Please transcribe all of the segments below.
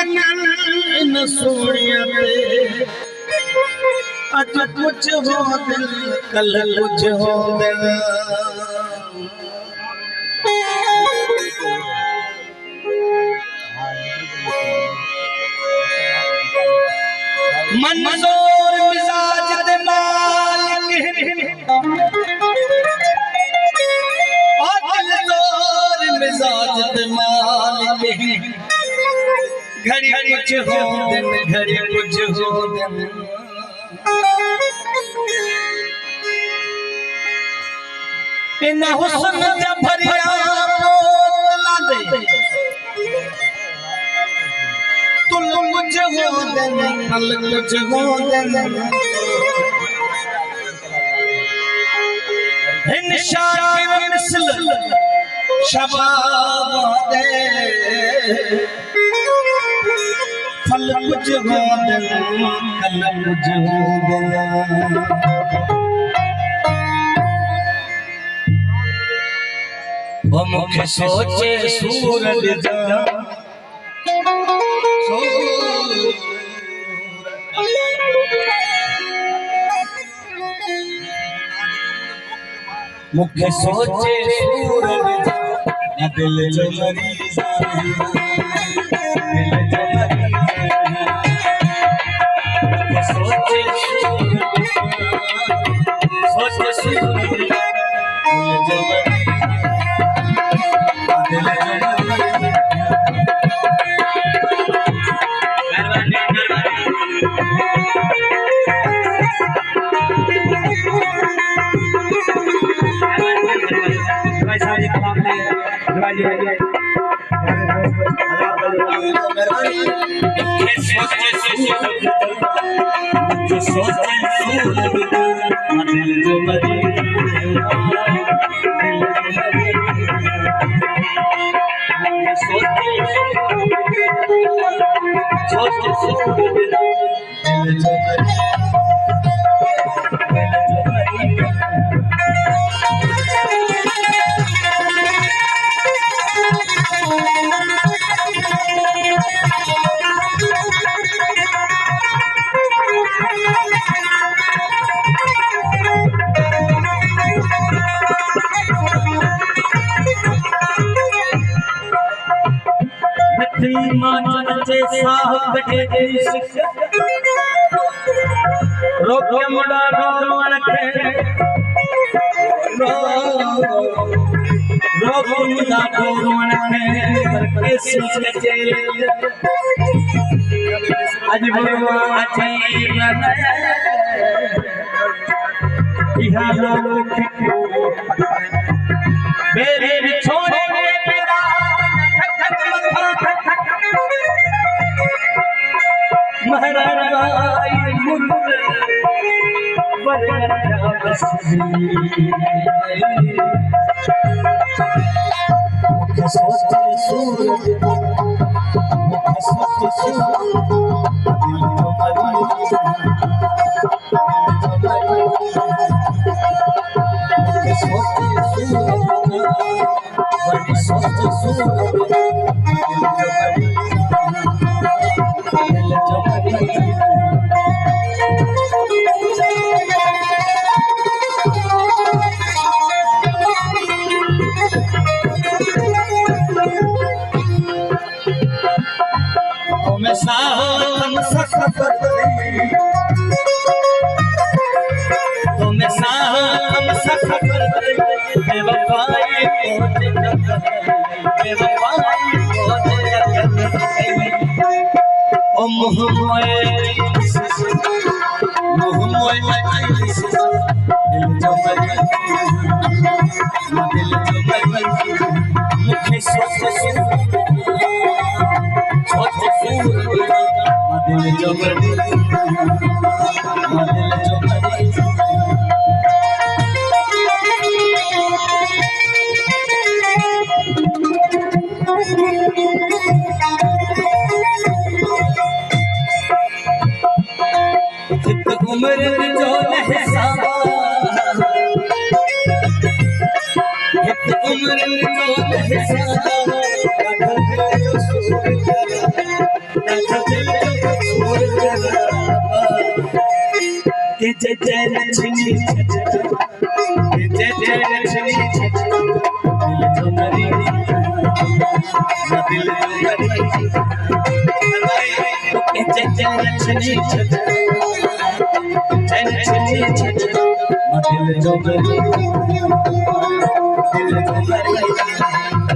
न सोनिया अज कुछ हो दिल कल कुछ हो दिल मंजूर मिजाज दे मालिक दिलदार मिजाज दे मालिक घड़ी कुछ हो दिन घड़ी कुछ हो दिन इन हुस्न दा भरिया बोतला दे तुल कुछ हो दिन कल कुछ हो दिन इन शाकिर मिसल शबाब दे फल कुछ हो दिन कल कुछ हो दिन वो मुझे सोचे सूरज जा मुझे सोचे सूरज जा दिल जो मरीज दिल जो मरीज सोचे सूरज दिल जो रोके मुड़ा रोवन के रोके मुड़ा रोवन के किस के आज भगवान अजीब यहाँ लोग मेरे छोड़े महाराज मुल्क बरया बसी मुझे सोचे सूरज मुझे सोचे सूरज दिल जो मरीज मुझे सोचे सूरज मुझे सोचे सूरज दिल जो मरीज के जय जय लक्ष्मी के जय जय लक्ष्मी दिल जो मरी दिल जो मरी के जय जय लक्ष्मी जय लक्ष्मी दिल जो मरी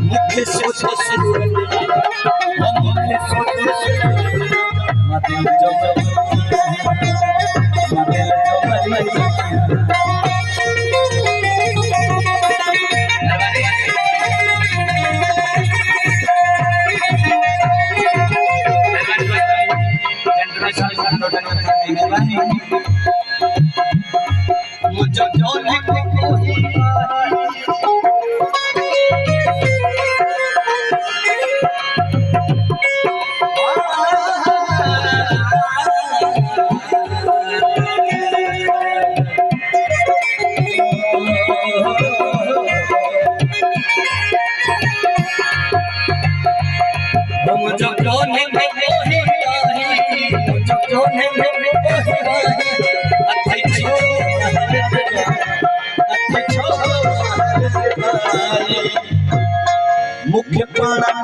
मुख्य सोच मुख्य सोच दिल जो मरी मुझे जोने को कोई मुझे जोने में कोई मुझे जोने में मुख्य प्राण